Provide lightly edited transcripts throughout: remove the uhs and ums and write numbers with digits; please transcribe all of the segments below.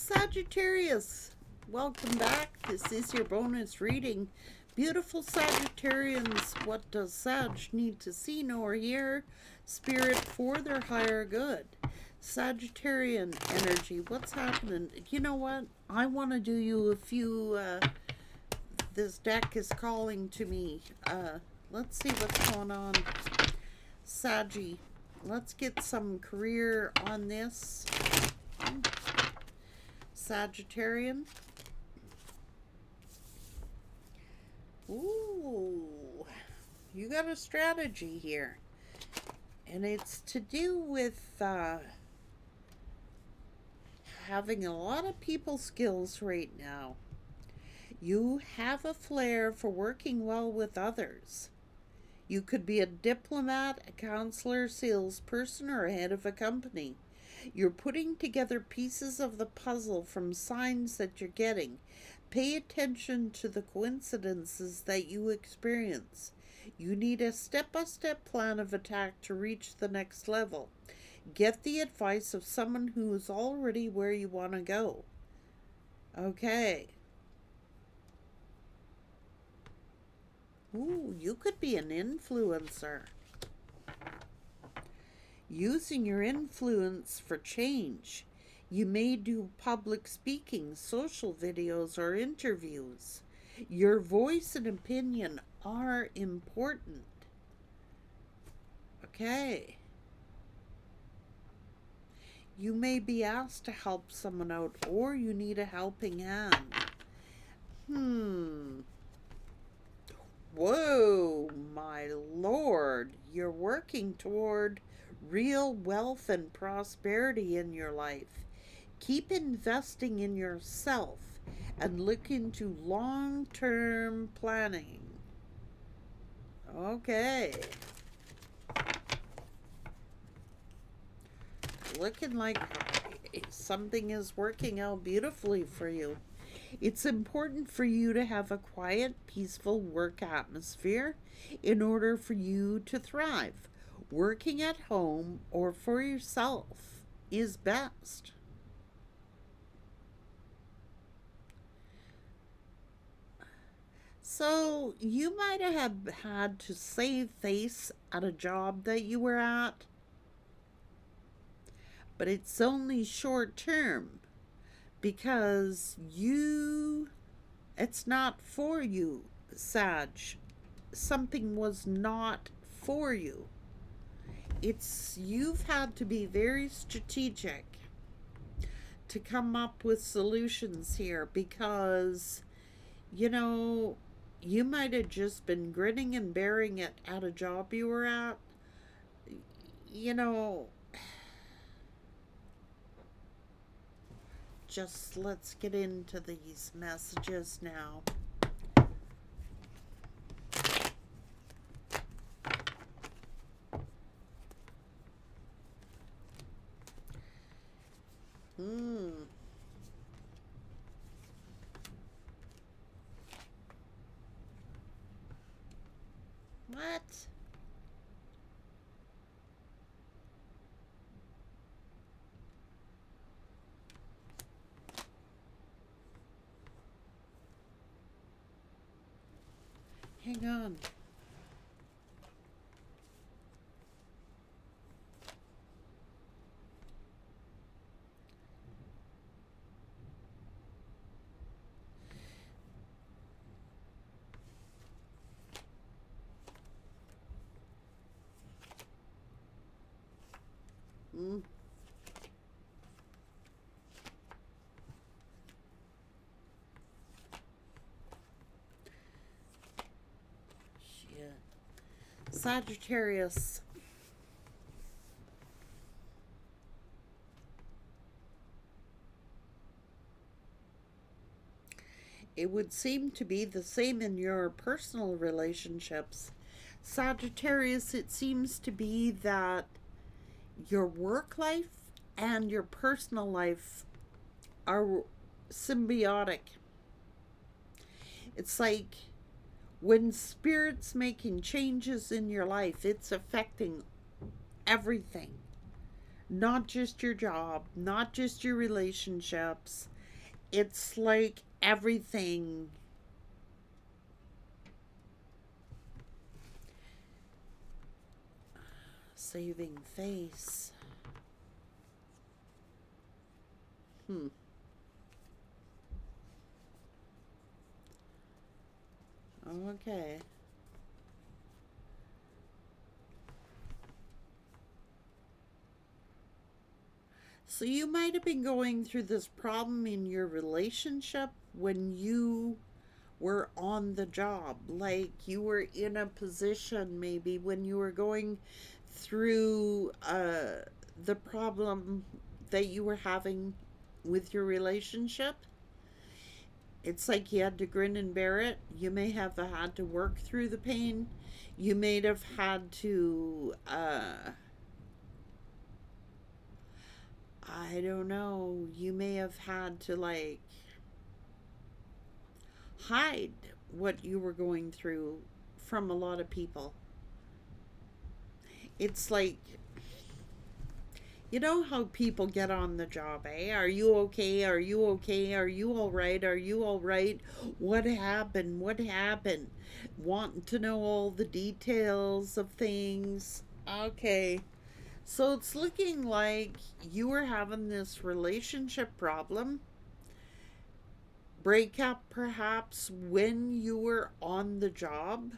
Sagittarius, welcome back. This is your bonus reading. Beautiful Sagittarians, what does Sag need to see, know, or hear? Spirit for their higher good. Sagittarian energy, what's happening? You know what? I want to do you a few, this deck is calling to me. Let's see what's going on. Saggy, let's get some career on this. Sagittarian. Ooh, you got a strategy here. And it's to do with having a lot of people skills right now. You have a flair for working well with others. You could be a diplomat, a counselor, salesperson, or a head of a company. You're putting together pieces of the puzzle from signs that you're getting. Pay attention to the coincidences that you experience. You need a step-by-step plan of attack to reach the next level. Get the advice of someone who is already where you want to go. Okay. Ooh, you could be an influencer. Using your influence for change. You may do public speaking, social videos, or interviews. Your voice and opinion are important. Okay. You may be asked to help someone out, or you need a helping hand. Whoa, my lord. You're working toward real wealth and prosperity in your life. Keep investing in yourself and look into long-term planning. Okay. Looking like something is working out beautifully for you. It's important for you to have a quiet, peaceful work atmosphere in order for you to thrive. Working at home or for yourself is best. So you might have had to save face at a job that you were at, but it's only short term because it's not for you, Sag. Something was not for you. You've had to be very strategic to come up with solutions here because, you might have just been grinning and bearing it at a job you were at. Just let's get into these messages now. What? Hang on. Shit. Sagittarius. It would seem to be the same in your personal relationships. Sagittarius, it seems to be that your work life and your personal life are symbiotic. It's like when spirit's making changes in your life, it's affecting everything. Not just your job, not just your relationships, It's like everything. Saving face. Hmm. Okay. So you might have been going through this problem in your relationship when you were on the job. Like you were in a position maybe when you were going through the problem that you were having with your relationship. It's like you had to grin and bear it. You may have had to work through the pain. You may have had to, I don't know, you may have had to like hide what you were going through from a lot of people. It's like, you know how people get on the job, eh? Are you okay? Are you okay? Are you all right? Are you all right? What happened? What happened? Wanting to know all the details of things. Okay. So it's looking like you were having this relationship problem, breakup perhaps when you were on the job.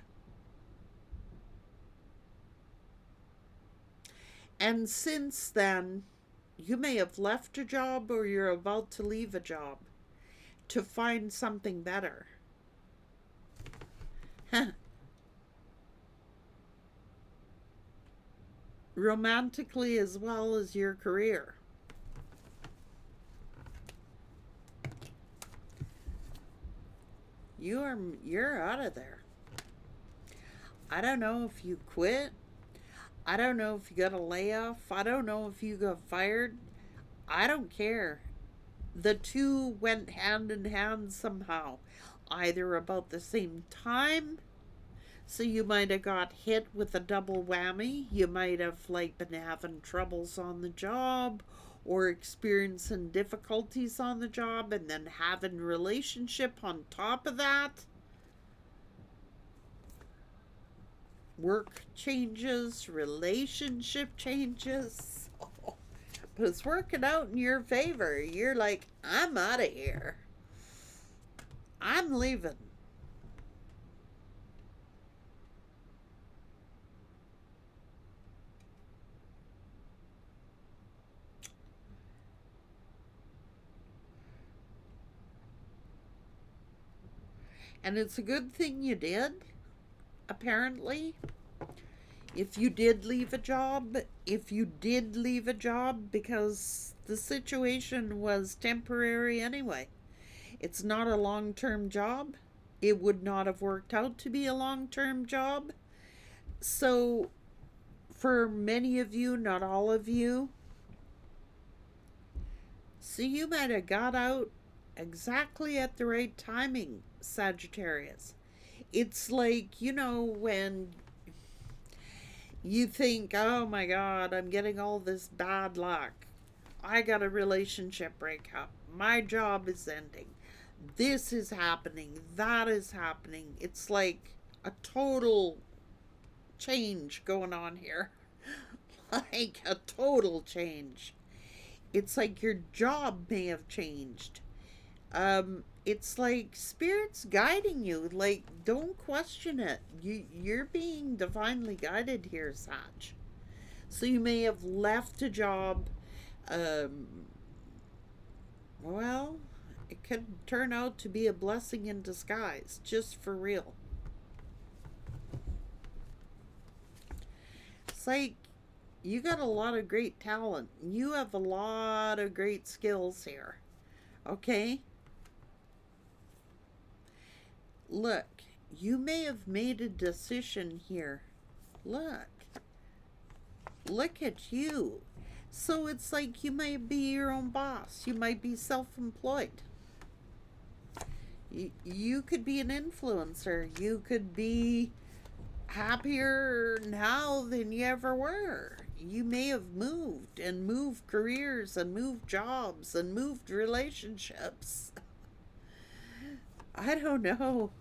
And since then, you may have left a job or you're about to leave a job to find something better. Romantically as well as your career. You're out of there. I don't know if you quit. I don't know if you got a layoff. I don't know if you got fired. I don't care. The two went hand in hand somehow, either about the same time. So you might have got hit with a double whammy. You might have like been having troubles on the job or experiencing difficulties on the job and then having relationship on top of that. Work changes, relationship changes. But it's working out in your favor. You're like, I'm out of here. I'm leaving. And it's a good thing you did, apparently. If you did leave a job because the situation was temporary anyway. It's not a long term job. It would not have worked out to be a long term job. So, for many of you, not all of you, so you might have got out exactly at the right timing, Sagittarius. It's like, when you think, oh my God, I'm getting all this bad luck. I got a relationship breakup. My job is ending. This is happening. That is happening. It's like a total change going on here. Like a total change. It's like your job may have changed. It's like spirits guiding you. Like, don't question it. You're being divinely guided here, Sag. So you may have left a job. Um, well, it could turn out to be a blessing in disguise, just for real. It's like you got a lot of great talent. You have a lot of great skills here. Okay? Look, you may have made a decision here. Look. Look at you. So it's like you might be your own boss. You might be self employed. You could be an influencer. You could be happier now than you ever were. you may have moved and moved careers and moved jobs and moved relationships. I don't know.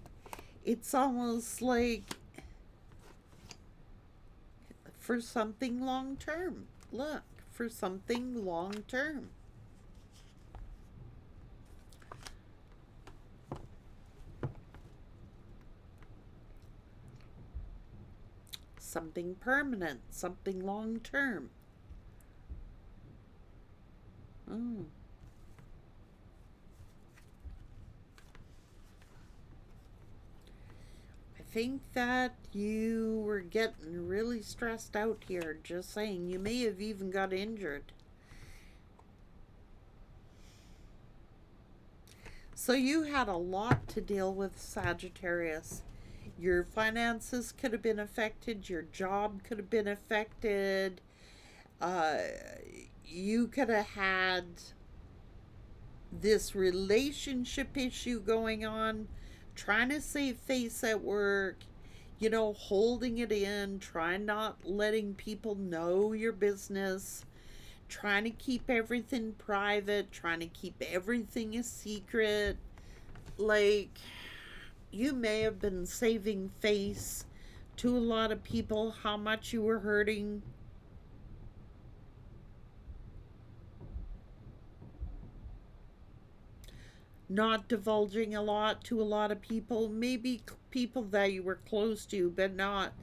It's almost like for something long term. Look, for something long term. Something permanent, something long term. Mm. I think that you were getting really stressed out here, just saying. You may have even got injured. So you had a lot to deal with, Sagittarius. Your finances could have been affected, your job could have been affected, uh, you could have had this relationship issue going on, trying to save face at work, you know, holding it in, trying not letting people know your business, trying to keep everything private, trying to keep everything a secret. Like, you may have been saving face to a lot of people how much you were hurting. Not divulging a lot to a lot of people, maybe people that you were close to, but not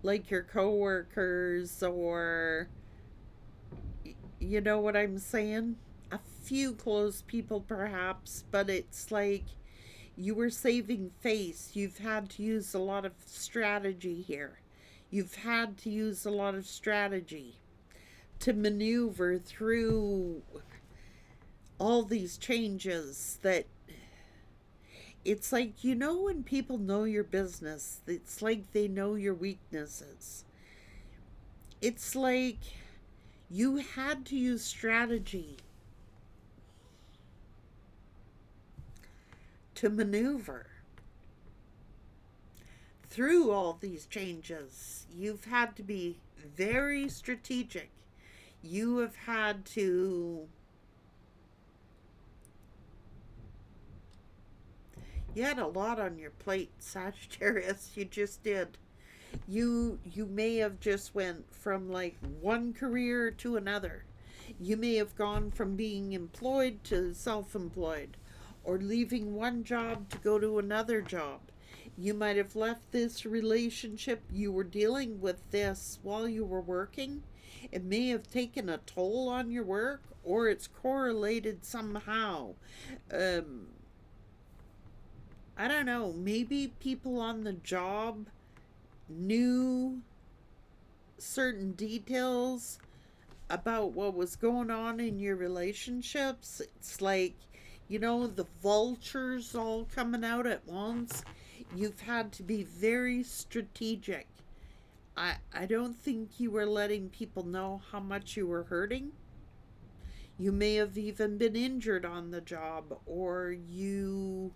like your coworkers or, you know what I'm saying? A few close people perhaps, but it's like you were saving face. You've had to use a lot of strategy here. You've had to use a lot of strategy to maneuver through all these changes that it's like, you know, when people know your business, it's like they know your weaknesses. It's like you had to use strategy to maneuver through all these changes. You've had to be very strategic. You have had to, you had a lot on your plate, Sagittarius. You just did. You may have just went from like one career to another. You may have gone from being employed to self-employed, or leaving one job to go to another job. You might have left this relationship. You were dealing with this while you were working. It may have taken a toll on your work, or it's correlated somehow. um, I don't know, maybe people on the job knew certain details about what was going on in your relationships. It's like, you know, the vultures all coming out at once. You've had to be very strategic. I don't think you were letting people know how much you were hurting. You may have even been injured on the job, or you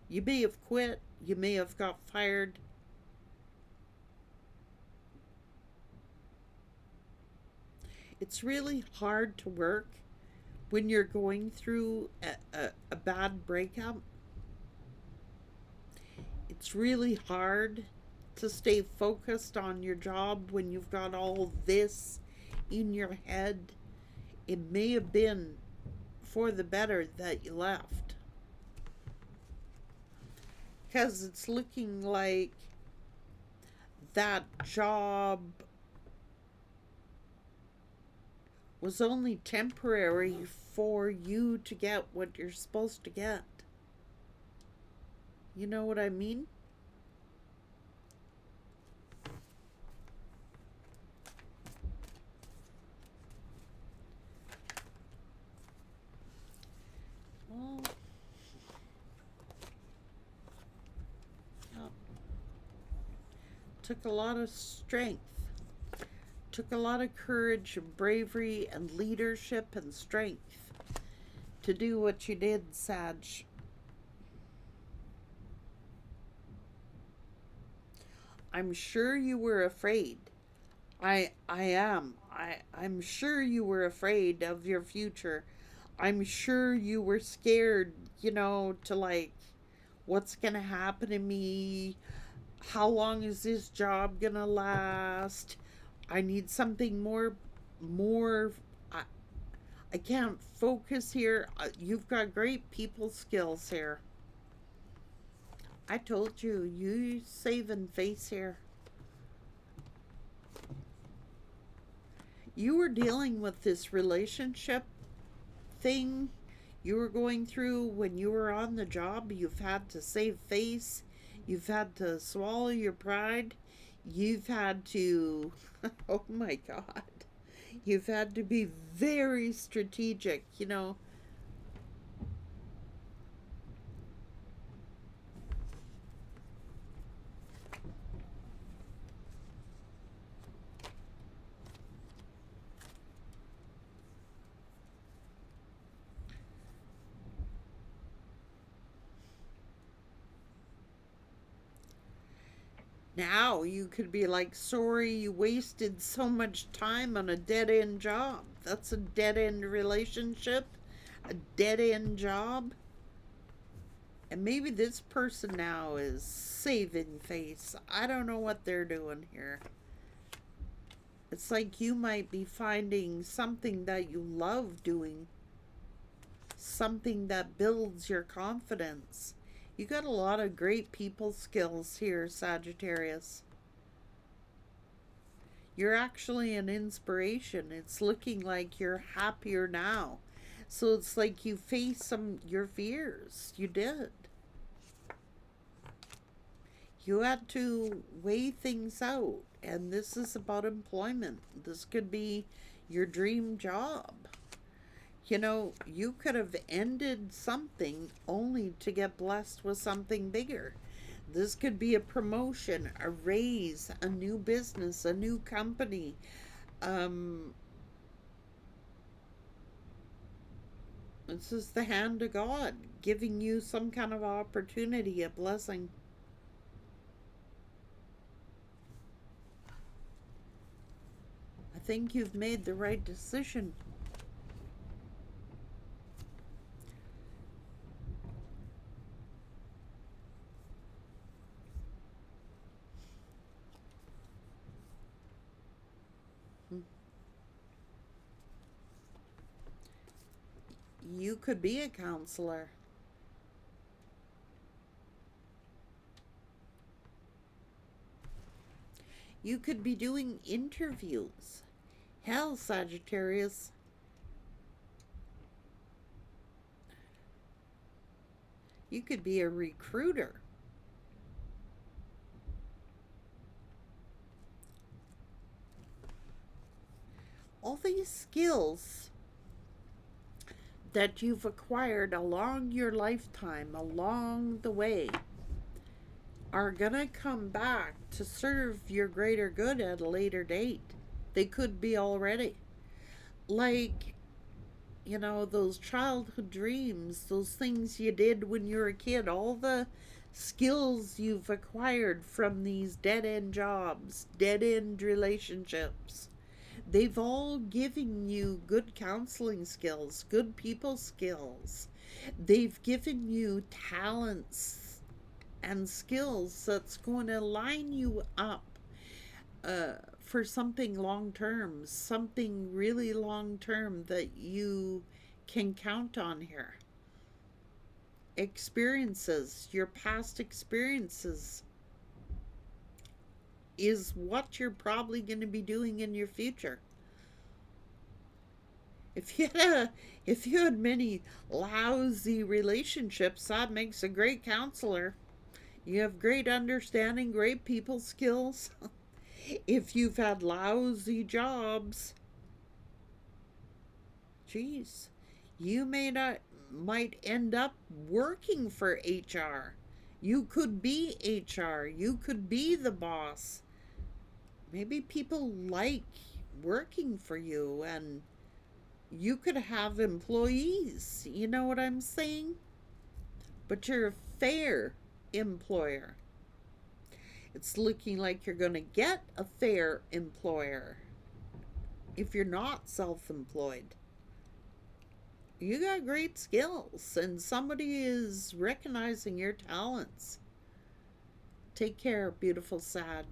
may have quit, you may have got fired. It's really hard to work when you're going through a bad breakup. It's really hard to stay focused on your job when you've got all this in your head. It may have been for the better that you left, because it's looking like that job was only temporary for you to get what you're supposed to get. You know what I mean? Well, yeah. Took a lot of strength. Took a lot of courage and bravery and leadership and strength to do what you did, Sag. I'm sure you were afraid. I am. I'm sure you were afraid of your future. I'm sure you were scared, to like what's going to happen to me? How long is this job going to last? I need something more I, I can't focus here. You've got great people skills here. I told you, you saving face here. You were dealing with this relationship thing you were going through when you were on the job. You've had to save face. You've had to swallow your pride. You've had to, oh my God, you've had to be very strategic. Now you could be like, sorry you wasted so much time on a dead end job. That's a dead end relationship, a dead end job. And maybe this person now is saving face. I don't know what they're doing here. It's like you might be finding something that you love doing, something that builds your confidence. You got a lot of great people skills here, Sagittarius. You're actually an inspiration. It's looking like you're happier now. So it's like you faced some your fears. You did. You had to weigh things out, and this is about employment. This could be your dream job. You could have ended something only to get blessed with something bigger. This could be a promotion, a raise, a new business, a new company. Um, this is the hand of God giving you some kind of opportunity, a blessing. I think you've made the right decision. You could be a counselor. You could be doing interviews. Hell, Sagittarius, you could be a recruiter. All these skills that you've acquired along your lifetime, along the way, are gonna come back to serve your greater good at a later date. They could be already. Like, those childhood dreams, those things you did when you were a kid, all the skills you've acquired from these dead end jobs, dead end relationships. They've all given you good counseling skills, good people skills. They've given you talents and skills that's going to line you up for something long term, something really long term that you can count on here. Experiences, your past experiences, is what you're probably going to be doing in your future. If you had many lousy relationships, that makes a great counselor. You have great understanding, great people skills. If you've had lousy jobs, geez, you might end up working for HR. You could be HR. You could be the boss. Maybe people like working for you, and you could have employees. You know what I'm saying? But you're a fair employer. It's looking like you're going to get a fair employer if you're not self employed. You got great skills, and somebody is recognizing your talents. Take care, beautiful Sag.